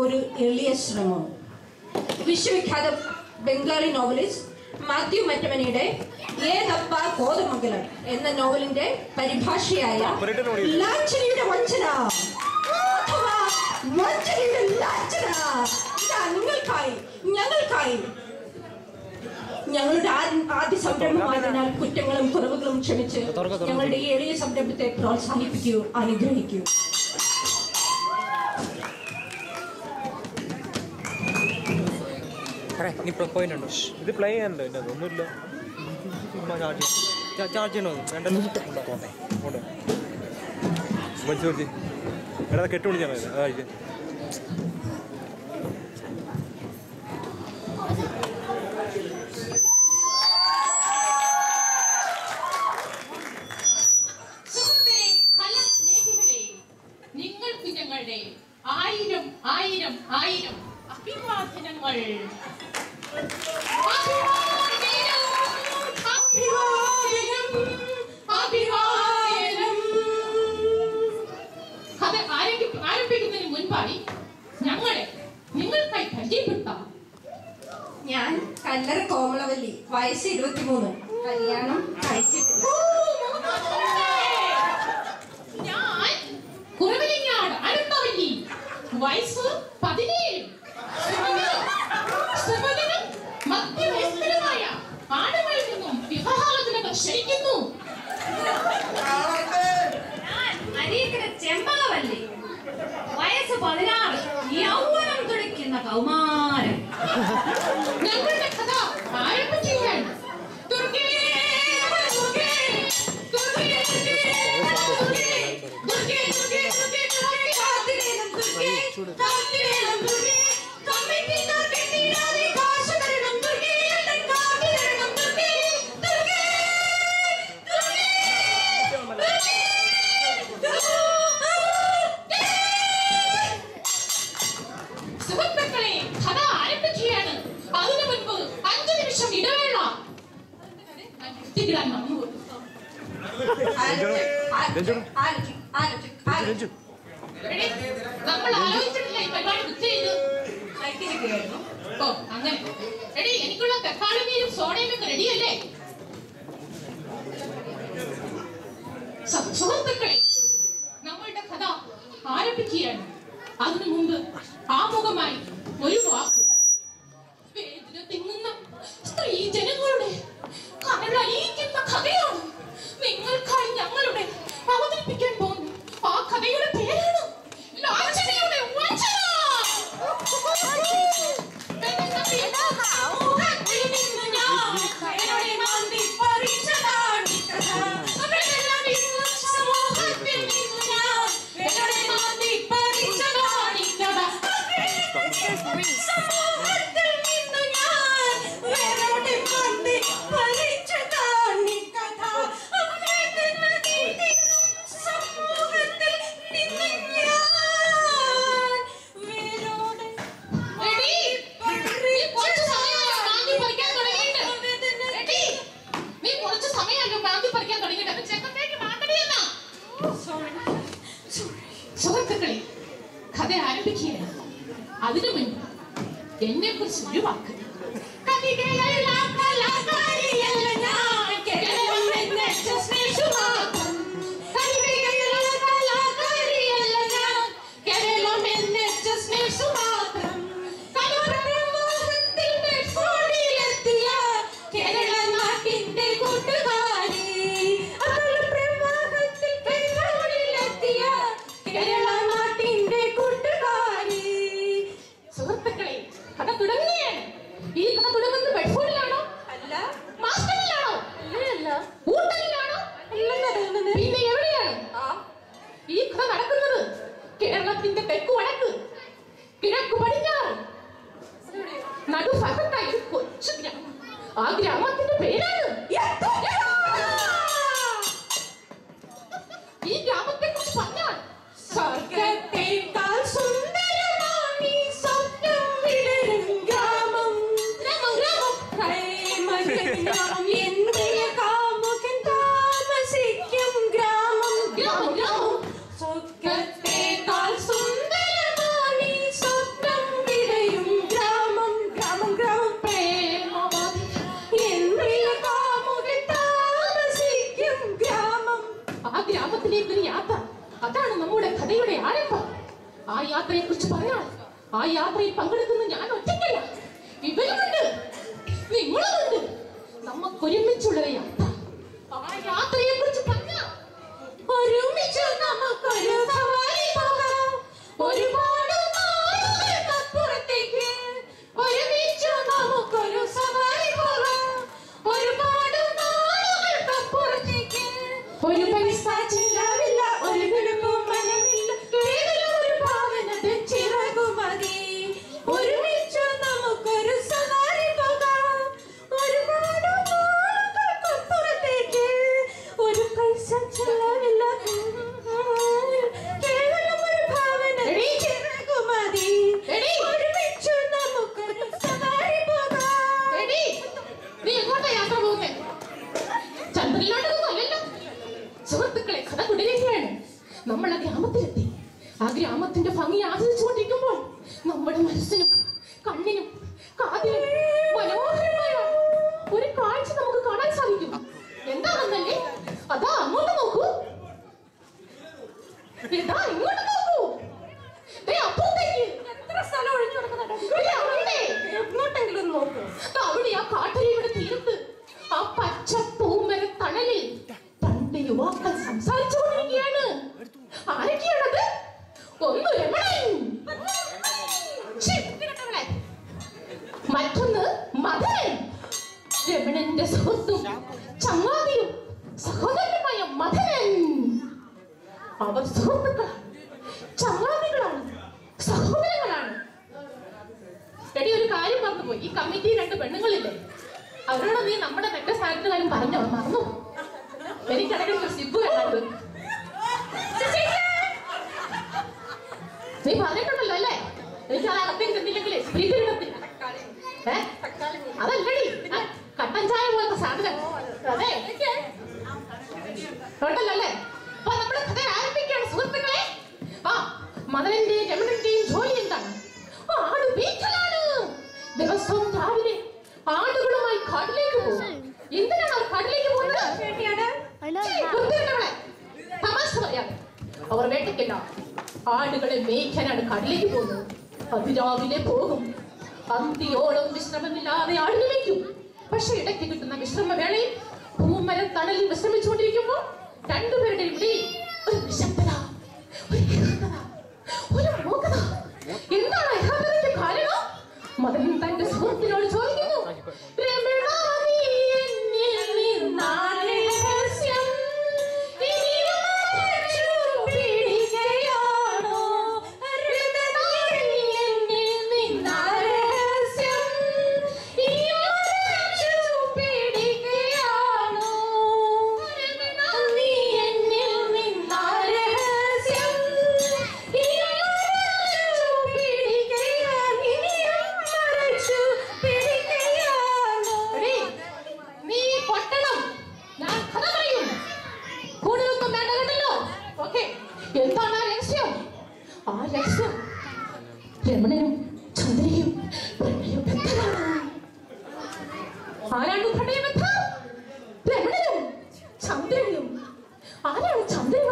ഒരു എളിയ ശ്രമം. വിശ്വവിഖ്യാത ബംഗാളി നോവലിസ്റ്റ് മാത്യു മറ്റമനിയുടെ ഏതപ്പ കോതമംഗലം എന്ന നോവലിന്റെ പരിഭാഷയായ ലാഞ്ചനയുടെ വഞ്ചന അഥവാ വഞ്ചനയുടെ ലാഞ്ചന ഇതാ നിങ്ങൾക്കായി ഞങ്ങൾക്കായി. ഞങ്ങളുടെ ആദ്യ സംരംഭമായതിനാൽ കുറ്റങ്ങളും കുറവുകളും ക്ഷമിച്ച് ഞങ്ങളുടെ ഈ എളിയ സംരംഭത്തെ പ്രോത്സാഹിപ്പിക്കൂ, അനുഗ്രഹിക്കൂ. ഇത് പ്ലേ ചെയ്യാനുണ്ടോ? ഇല്ല ഒന്നുമില്ല. ചാർജ് ചെയ്യണോ? വേണ്ട എടാ കെട്ട് വിളിച്ചാൽ മതി. അതായിരിക്കും ആയിരം ആയിരം ആയിരം അഭിവാദനങ്ങൾ. കഥ ആരംഭിക്കുന്നതിന് മുൻപായി നിങ്ങൾക്കായി പരിചയപ്പെടുത്താം. ഞാൻ കല്ലറ കോമളവല്ലി, വയസ്സ് 23, കല്യാണം കഴിച്ചിട്ടില്ല. ഞാൻ കുറവിലങ്ങാട് അനന്തവല്ലി, വയസ്സ് 17, മധ്യവയസ്കരമായ ആണുങ്ങളിൽ നിന്നും വിവാഹാലോചനകൾ ക്ഷണിക്കുന്നു. അരീക്കര ചെമ്പകവല്ലി, വയസ്സ് 16, യൗവനം തുടിക്കുന്ന കൗമാരം. ഞങ്ങളുടെ കഥ ആരംഭിക്കുകയാണ്. സുഹൃത്തുക്കളെ, കഥ ആരംഭിക്കുകയാണ്. അതിനു മുൻപ് 5 നിമിഷം ഇടവേള. നമ്മൾ ആലോചിച്ചിട്ടില്ല ഈ പരിപാടി ബുക്ക് ചെയ്ത്. ഓ അങ്ങനെ. എടി, എനിക്കുള്ള തക്കാളിയും സോഡയും ഒക്കെ റെഡിയല്ലേ? സുഹൃത്തുക്കളെ, നമ്മളുടെ കഥ ആരംഭിക്കുകയാണ്. അതിനു മുമ്പ് ആമുഖമായി ഒരു വാക്ക്. വേദന തിങ്ങുന്ന സ്ത്രീ ജനങ്ങളുടെ കരളലിയിക്കുന്ന കഥയാണ് നിങ്ങൾക്കായി ഞങ്ങളുടെ അവതരിപ്പിക്കാൻ പോകുന്നു. ആ കഥയുടെ പേരാണ് ലാഞ്ചനയുടെ വഞ്ചന. സുഹൃത്തുക്കളെ, കഥ ആരംഭിക്കുകയാണ്. അതിനു മുൻപ് എന്നെ കുറിച്ച് ഒരു വാക്ക്. സുഹൃത്തുക്കളെ, കഥ തുടങ്ങുകയാണ്. ഈ കഥ തുടങ്ങുന്നത് ബെഡ്ഫോർഡിലാണോ? അല്ല. മാസ്റ്ററിലാണോ? അല്ല. ഊട്ടലിലാണോ? പിന്നെ എവിടെയാണ്? ഈ കഥ നടക്കുന്നത് കേരളത്തിന്റെ തെക്കു വടക്ക്, കിഴക്ക് പടിഞ്ഞാറ്, നടുഭാഗത്തായി ഒരു കൊച്ചു ഗ്രാമം. ആ ഗ്രാമത്തിന്റെ പേരാണ്. ഈ ഗ്രാമത്തെ കുറിച്ച് പറഞ്ഞാൽ സ്വർഗത്തേക്കാൾ സുന്ദരമാണ് ഈ സ്വപ്നം വിടരും ഗ്രാമം. ഗ്രാമം എന്റെ കാമുകൻ താമസിക്കും ഗ്രാമം. സ്വർഗത്തേക്കാൾ സുന്ദരമാണ് ഈ സ്വപ്നം കഥയുടെ ആരംഭം. ആ യാത്രയെ കുറിച്ച് പറഞ്ഞാൽ ആ യാത്രയിൽ പങ്കെടുക്കുന്ന ഞാൻ ഒറ്റയ്ക്കല്ല, ഇവരുമുണ്ട്, നിങ്ങളുമുണ്ട്. നമുക്കൊരുമിച്ചുള്ള യാത്ര. ആ യാത്രയെ കുറിച്ച് പറഞ്ഞാൽ ഒരുമിച്ച് നമുക്കൊരു സവാരി പോകാം. ഒരുപാട് നാളുകൾക്കപ്പുറത്തേക്ക് ഒരുമിച്ച് നമുക്കൊരു സവാരി പോകാം. ഒരുപാട് നാളുകൾക്കപ്പുറത്തേക്ക് ഒരു പൈസ ചിലവില്ല, ഒരു വിടുപ്പും മനമില്ല, കേവലം ഒരു ഭാവനത്തിൽ ചിറകുമതി. ഒരുമിച്ച് നമുക്കൊരു സവാരി പോകാം. ഒരുപാട് നാളുകൾക്കപ്പുറത്തേക്ക് ഒരു പൈസ ചിലവില്ല, കേവലം ഒരു ഭാവനത്തിൽ ചിറകുമതി. ഒരുമിച്ച് നമുക്കൊരു സവാരി പോകാം. നീ എങ്ങോട്ടാ യാത്ര പോകുന്നേ? ചന്ദ്രനിലോട്ടൊന്നും അല്ലല്ലോ. സുഹൃത്തുക്കളെ, കഥ തുടരുകയാണ്. നമ്മൾ ആ ഗ്രാമത്തിലെത്തി. ആ ഗ്രാമത്തിന്റെ ഭംഗി ആസ്വദിച്ചുകൊണ്ടിരിക്കുമ്പോൾ നമ്മുടെ മനസ്സിനും കണ്ണിനും കാതിനും മനോഹരമായ ഒരു കാഴ്ച നമുക്ക് കാണാൻ സാധിക്കും. എന്താണെന്നല്ലേ? അതാ അങ്ങോട്ട് നോക്കൂ, ഇതാ ഇങ്ങോട്ട് നോക്കൂ, അപ്പുറത്തേക്ക് എത്ര സ്ഥലം ഒഴിഞ്ഞു കിടക്കുന്നുണ്ട്. എങ്ങോട്ടെങ്കിലും നോക്കൂ. അവിടെ ആ കാട്ടരുവിയുടെ തീരത്ത് ആ പച്ച പൂമര തണലിൽ രണ്ട് യുവാക്കൾ സംസാരിച്ചുകൊണ്ടിരിക്കുകയാണ്. ആരൊക്കെയാണത്? ഒന്ന് രമണൻ, മറ്റൊന്ന് മദനൻ. രമണന്റെ സുഹൃത്തും ചങ്ങാതിയും സഹോദരനുമായ മദനൻ. അവർ സുഹൃത്തുക്കളാണ്, ചങ്ങാതികളാണ്, സഹോദരങ്ങളാണ്. എടി, ഒരു കാര്യം മറന്നുപോയി. ഈ കമ്മിറ്റി രണ്ട് പെണ്ണുങ്ങളില്ലേ, അവരോട് നീ നമ്മുടെ മറ്റേ സ്ഥാനത്ത് കാര്യം പറഞ്ഞോ? മറന്നു. എനിക്കിടയ്ക്ക് സിബ് വേണ്ടത് നീ പറഞ്ഞിട്ടുണ്ടല്ലോ അല്ലേ? എനിക്ക് അത് അകത്തേക്ക് തന്നില്ലെങ്കിൽ സ്ത്രീക്ക് ഇടത്തില്ല. അതല്ലടി, കട്ടൻ ചായ പോലത്തെ സാധനം. അതെ, ഉണ്ടല്ലോ അല്ലേ? അപ്പൊ നമ്മുടെ കഥ ആരംഭിക്കുകയാണ് സുഹൃത്തുക്കളെ. ആ മദനന്റെയും രമണന്റെയും ജോലി എന്താണ്? ആട് വീട്ടിലാണ്. ദിവസവും രാവിലെ ആടുകളുമായി കാട്ടിലേക്ക് പോകും. എന്തിനാണ് അവർ കാട്ടിലേക്ക് പോകുന്നത്? തമാശ പറയാതെ. അവർ വേട്ടയ്ക്കല്ല, ആടുകളെ മേയ്ക്കാനാണ് കാട്ടിലേക്ക് പോകുന്നത്. അതിരാവിലെ പോകും, അന്തിയോളം വിശ്രമമില്ലാതെ ആടിനെ മേയ്ക്കും. പക്ഷെ ഇടയ്ക്ക് കിട്ടുന്ന വിശ്രമവേളയിൽ പൂമര തണലിൽ വിശ്രമിച്ചുകൊണ്ടിരിക്കുമ്പോൾ രണ്ടുപേരുടെ ഇവിടെ ഒരു നിശബ്ദത, ഒരു ഏകാന്തത, ഒരു മൂകത. എന്താണ് ഏകാന്തതയ്ക്ക് കാരണം? മദനൻ തന്റെ സുഹൃത്തിനോട് ചോദിക്കുന്നു, രമണ, നീ എന്നിൽ നിന്നാണ് രഹസ്യം ഇനിയും മറച്ചു പിടിക്കുകയാണോ? രമണ, നീ എന്നിൽ നിന്നാണ് രഹസ്യം ഇനിയും മറച്ചു പിടിക്കുകയാണോ? രമണ, നീ എന്നിൽ നിന്നാണ് രഹസ്യം ഇനിയും മറച്ചു പിടിക്കുകയാണോ? ഇനിയും മറച്ചു പിടിക്കുകയാണോ? നീ പൊട്ടണം, ഞാൻ കഥ പറയും. കൂടുതലൊന്നും വേണ്ട കേട്ടല്ലോ. ഓക്കെ, എന്താണ് ആ രഹസ്യം? ആ രഹസ്യം രമണനും ചന്ദ്രയും പ്രണയബദ്ധരാണ്. ആരാണ് പ്രണയബദ്ധം? രമണനും ചന്ദ്രയും. ആരാണ് ചന്ദ്രിക?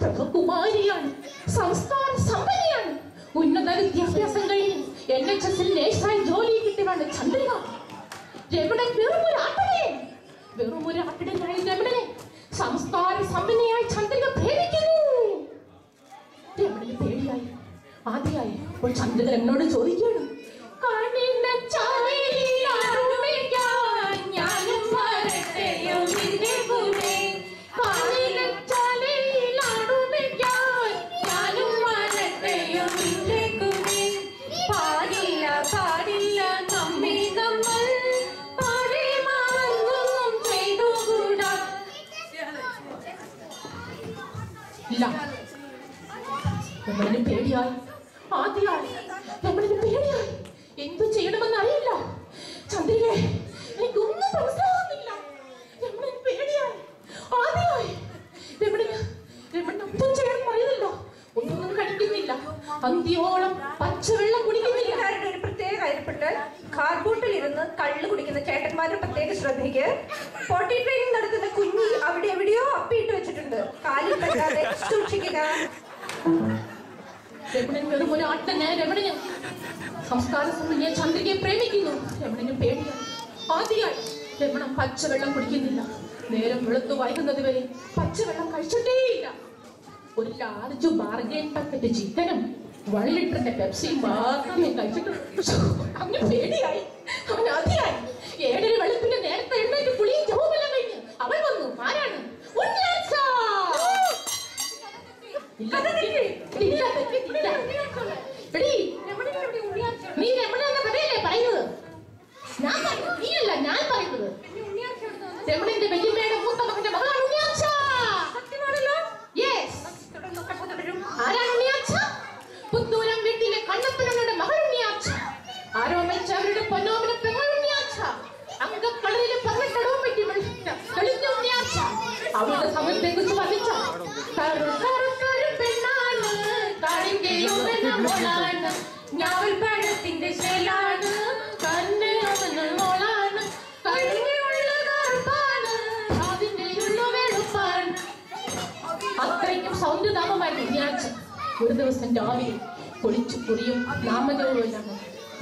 പ്രഭകുമാരിയാണ്, സംസ്കാര സമ്പന്നയാണ്, ഉന്നത വിദ്യാഭ്യാസം കഴിഞ്ഞ് NHS നേഴ്സായി ജോലി കിട്ടിയതാണ് ചന്ദ്രിക. രമണൻ വെറും ഒരു ആട്ടിടയൻ. വെറും ഒരു ആട്ടിടനായ രമണനെ സംസ്കാര സമ്പന്നയായി ചന്ദ്രിക പ്രേമിക്കുന്നു. രമണന് പേടിയായി. ആദ്യമായി അപ്പോൾ ചന്ദ്രിക രമണനോട് ചോദിക്കുകയാണ്, കണ്ണിന്റെ ചായയിൽ ആടുമേയ്ക്കാൻ ഞാനും വരട്ടെയോ നിന്റെ കൂടെ? കണ്ണിന്റെ ചായയിൽ ആടുമേയ്ക്കാൻ ഞാനും വരട്ടെയോ നിന്റെ കൂടെ? പാടില്ല പാടില്ല നമ്മെ നമ്മൾ പാടി മറന്നൊന്നും ചെയ്തുകൂടാ. ഇല്ല, രമണന് പേടിയായി. ആദ്യമായി രമണന് പേടിയായി. എന്തു ചെയ്യണമെന്ന് അറിയില്ല. ചന്ദ്രികെ, എനിക്കൊന്നും മനസ്സിലാവുന്നില്ല. രമണന് പേടിയായി. ആദ്യമായി രമണൻ ഒന്നും ചെയ്യാൻ പറയുന്നില്ല. ഒന്നും കഴിക്കുന്നില്ല. അന്തിയോളം പച്ചവെള്ളം കുടിക്കുന്നില്ല. ഒരു പ്രത്യേക കാര്യപ്പെട്ട് കാർബോട്ടിൽ ഇരുന്ന് കള്ള് കുടിക്കുന്ന ചേട്ടന്മാരുടെ പ്രത്യേക ശ്രദ്ധയ്ക്ക് പോട്ടി ട്രെയിനിങ് നടത്തുന്ന കുഞ്ഞി അവിടെ എവിടെയോ അപ്പിയിട്ട് വെച്ചിട്ടുണ്ട്. കാലിൽ പറ്റാതെ സൂക്ഷിക്കുക. രമണൻ വെറും ഒരു ആട്ടല്ല. രമണന് സംസ്കാര സമ്പന്നയെ ചന്ദ്രികയെ പ്രേമിക്കുന്നു. രമണന് പേടിയാണ്. ആദ്യമായി രമണൻ പച്ചവെള്ളം കുടിക്കുന്നില്ല. നേരം വെളുത്തു വൈകുന്നത് വരെ പച്ചവെള്ളം കഴിച്ചിട്ടേയില്ല. ഒരു ലാർജ് ബാർഗൈൻ പാക്കറ്റ് ചിക്കനും 1 ലിറ്ററിന്റെ പെപ്സിയും മാത്രമേ കഴിച്ചിട്ടുള്ളൂ. അവന് പേടിയായി. അവൻ ആദ്യമായി 7:30 വെളുപ്പിന്റെ നേരത്തെ എഴുന്നേറ്റ് കുളിയും ജോമെല്ലാം കഴിഞ്ഞ് അവൻ വന്നു. ആരാണ്? നീ രമണന്റെ കഥയല്ലേ പറയുന്നത്? നീയല്ല, ഞാൻ പറയുന്നത്. രമണന്റെ വല്യമ്മയുടെ മൂത്ത മകന്റെ മകളാണ് ഉണ്ണിയാർച്ച. ആരാണ് ഉണ്ണിയാർച്ച? പുത്തൂരം വീട്ടിലെ കണ്ണപ്പനയുടെ മകൾ ഉണ്ണിയാർച്ച. ആരോമച്ച അവരുടെ പൊന്നോമന പെങ്ങൾ ഉണ്ണിയാർച്ച. അങ്കക്കളറിലെ 18 പറ്റി തെളിഞ്ഞ ഉണ്ണിയാർച്ച. അവളുടെ സമയത്തെ കുറിച്ച് പറഞ്ഞ പെണ്ണാണ്. ഞാവൽ പഴത്തിന്റെ ശേലാണ്. കണ്ണോളാണ്. കണ്ണിനുള്ള കറുപ്പാണ്. അതിന്റെ ഉള്ള വെളുപ്പാണ്. അത്രയ്ക്കും സൗന്ദര്യതാപമായിരുന്നു ഉണ്ണിയാർച്ച. ഒരു ദിവസം രാവിലെ കുളിച്ചു കുറിയും നാമജപവുമെല്ലാം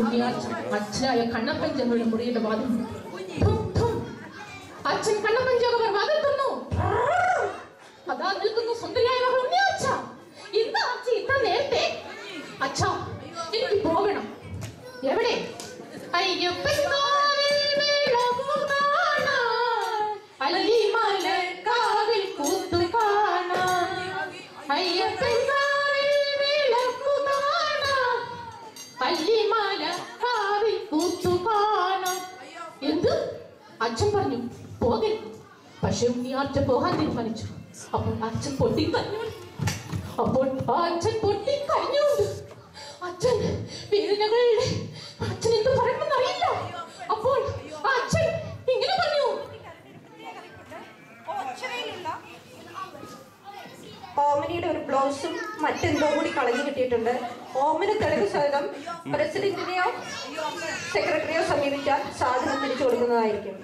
ഉണ്ണിയാർച്ച അച്ഛനായ കണ്ണപ്പൻ ചെന്നുള്ള മുറിയുടെ വാതിൽ. അച്ഛൻ കണ്ണപ്പൻ ജോഗവർ വാതിൽ തുറന്നു. അതാ നിൽക്കുന്നു സുന്ദരിയായ മകൾ ഉണ്ണിയാർച്ച. എന്താ അച്ഛ ഇത്ര നേരത്തെ? അച്ഛാ, എനിക്ക് പോകണം. എവിടെ? അയ്യപ്പൻ അല്ലിമലക്കാവിൽ കൂത്തു കാണാൻ. അയ്യപ്പൻ അല്ലിമലക്കാവിൽ കൂത്തു കാണാൻ. എന്ത്? അച്ഛൻ പറഞ്ഞു പോകരുത്. പക്ഷെ ഉണ്ണിയാർച്ച പോകാൻ തീരുമാനിച്ചു. അപ്പോൾ അച്ഛൻ പൊട്ടിക്കരഞ്ഞു. അച്ഛൻ വേദനകളുടെ അച്ഛൻ എന്ത് പറയണമെന്ന് അറിയില്ല. അപ്പോൾ അച്ഛൻ ഇങ്ങനെ പറഞ്ഞു. ഓമനയുടെ ഒരു ബ്ലൗസും മറ്റെന്തോ കൂടി കളഞ്ഞു കിട്ടിയിട്ടുണ്ട്. ഓമന തെളിവ് സഹിതം പ്രസിഡന്റിനെയോ സെക്രട്ടറിയോ സമീപിച്ചാൽ സാധനം തിരിച്ചു കൊടുക്കുന്നതായിരിക്കും.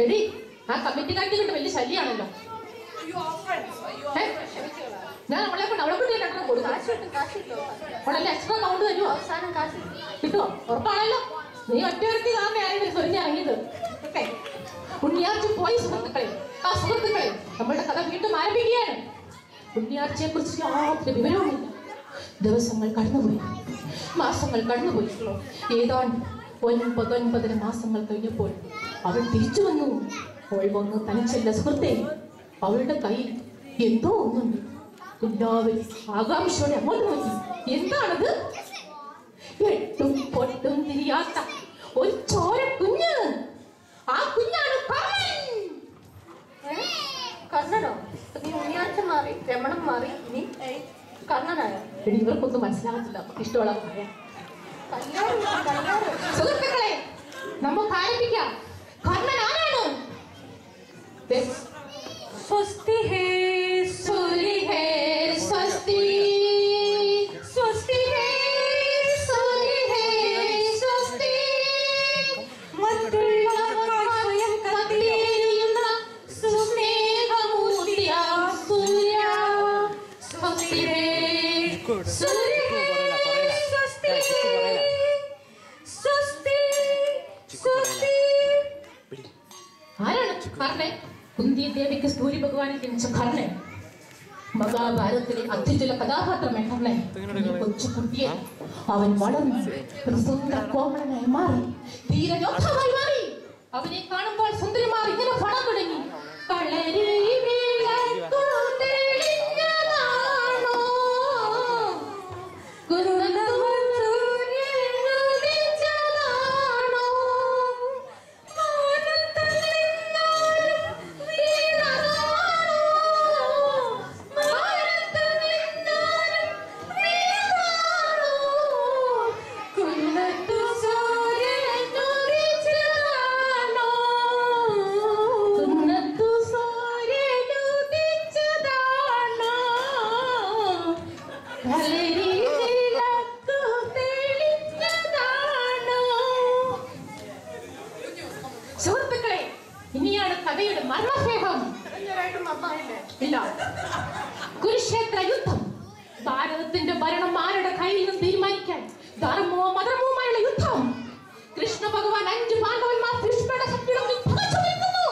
എടി, ആ കമ്മിറ്റിക്കാർക്ക് കൊണ്ട് വലിയ ശല്യാണല്ലോ. ഞാൻ അവളെ കൊണ്ട് കൊടുക്കും. എക്സ്ട്രാ കൗണ്ട് തരുമോ? അവസാനം കാശ് കിട്ടുമോ? ഉറപ്പാണല്ലോ. നീ ഒറ്റവർക്ക് കാരണമായിരുന്നു ചൊരിഞ്ഞിറങ്ങിയത്. ഓക്കെ, ഉണ്ണിയാർച്ച പോയി. സുഹൃത്തുക്കളെ, നമ്മളുടെ കഥ വീണ്ടും ആരംഭിക്കുകയാണ്. ഉണ്ണിയാർച്ചയെ കുറിച്ച് യാതൊരു വിവരവുമില്ല. ദിവസങ്ങൾ കടന്നുപോയി, മാസങ്ങൾ കടന്നുപോയി. ഏതാണ്ട് 9 മാസങ്ങൾ കഴിഞ്ഞപ്പോൾ അവൾ തിരിച്ചു വന്നു. അവൾ വന്ന് തനിച്ചല്ല സുഹൃത്തെ, അവളുടെ കയ്യിൽ എന്തോ ഒന്നുണ്ട്. എല്ലാവരും ആകാംക്ഷയോടെ അങ്ങോട്ട് നോക്കി. എന്താണത്? എട്ടും പൊട്ടും തിരിയാത്ത ഒരു ചോര കുഞ്ഞ്. ആ കുഞ്ഞാണ് കർണനോ? നീ ഉണ്ണിയാർച്ച മാറി, രമണം മാറി, നീ കർണനായോ? ഇവർക്കൊന്നും മനസ്സിലാകത്തില്ല. ഇഷ്ടമുള്ള സുഹൃത്തുക്കളെ, നമുക്ക് ആരംഭിക്കാം. കർണൻ ആരാണ്? സ്വസ്തി ഹേ സൂരി ഹേ സ്വസ്തി, സ്വസ്തി ഹേ സൂരി ഹേ സ്വസ്തി. മറ്റുള്ളവർക്കായി സ്വയം കത്തിയെരിയുന്ന സുസ്നേഹമൂർത്തിയാം സൂര്യ. സ്വസ്തി ഹേ സൂരി ഹേ സ്വസ്തി, സ്വസ്തി സ്വസ്തി. ആരാണ് കർണൻ? കുന്തി ദേവിക്ക് സൂര്യ ഭഗവാനെ ജനിച്ച കർണൻ. മഹാഭാരതത്തിലെ അത്യുജ്വല കഥാപാത്രമാണ് കർണൻ. കൊച്ചു കുട്ടിയെ അവൻ വളർന്നു ഒരു സുന്ദര കോമളനായി മാറി, ധീരയോദ്ധാവായി മാറി. അവനെ കാണുമ്പോൾ സുന്ദരിമാർ ഇങ്ങനെ പാടാൻ തുടങ്ങി. സുഹൃത്തുക്കളെ, ഇനിയാണ് കഥയുടെ മർമ്മഭേദം. ഇല്ല, കുരിശ ധർമ്മവും അധർമ്മവുമായുള്ള യുദ്ധം. കൃഷ്ണ ഭഗവാൻ 5 പാണ്ഡവന്മാർ ഭീഷ്മരുടെ ശക്തിയുടെ മുന്നിൽ പകച്ചു നിൽക്കുന്നു.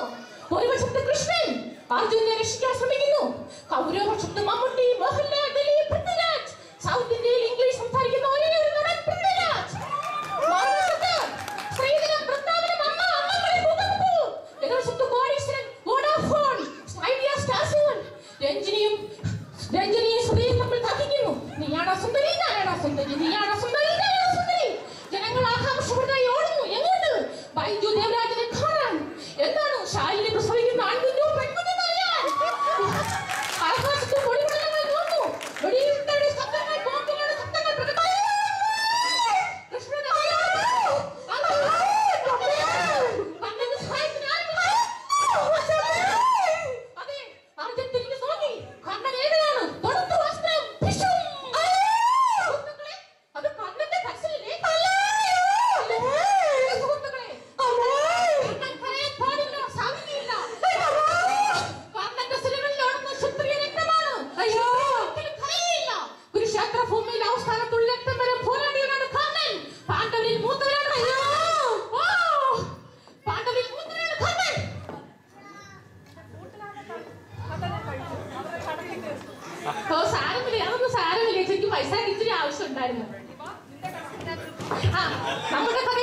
ഒരു വശത്ത് കൃഷ്ണൻ അർജുനനെ രക്ഷിക്കാൻ ശ്രമിക്കുന്നു. കൗരവപക്ഷത്ത് മമ്മൂട്ടി, മോഹൻലാൽ, ദിലീപ്, പൃഥ്വിരാജ്. സൗത്ത് ഇന്ത്യയിൽ ഇംഗ്ലീഷ് സംസാരിക്കുന്ന ഒരേ ഒരു നടൻ പൃഥ്വിരാജ്. മറുവശത്ത് ശ്രീധരൻ, വൃന്ദാവനം, അമ്മകളെ പൂക്കപ്പൂ. എതിർവശത്ത് കോടീശ്വരൻ, വോഡാഫോൺ, ഐഡിയ, സ്റ്റാർസിംഗ്. രഞ്ജിനിയും സുധീരും തമ്മിൽ തർക്കിക്കുന്നു. നീയാണോ സുന്ദരി, ഞാനാണോ സുന്ദരി, നീയാണോ സുന്ദരി, ഞാനാണോ സുന്ദരി. ജനങ്ങൾ ആകാംക്ഷപ്പെടുന്നതായി ഓടുന്നു. എങ്ങോട്ട്? ബൈജു ദേവരാജനെ കാണാൻ. എന്താണ് ശാലിനി പ്രസവിക്കുന്ന ആൺകുഞ്ഞോ പെൺകുഞ്ഞോ അറിയാൻ. ആകാശത്ത് പൊടിപടലങ്ങൾ നോക്കുന്നു. വെടിയുണ്ടയുടെ ശബ്ദങ്ങൾ, ബോംബുകളുടെ ശബ്ദങ്ങൾ പ്രകടമായി. സാരമില്ല, എനിക്ക് പൈസ ഇച്ചിരി ആവശ്യം ഉണ്ടായിരുന്നു. നമ്മുടെ കഥ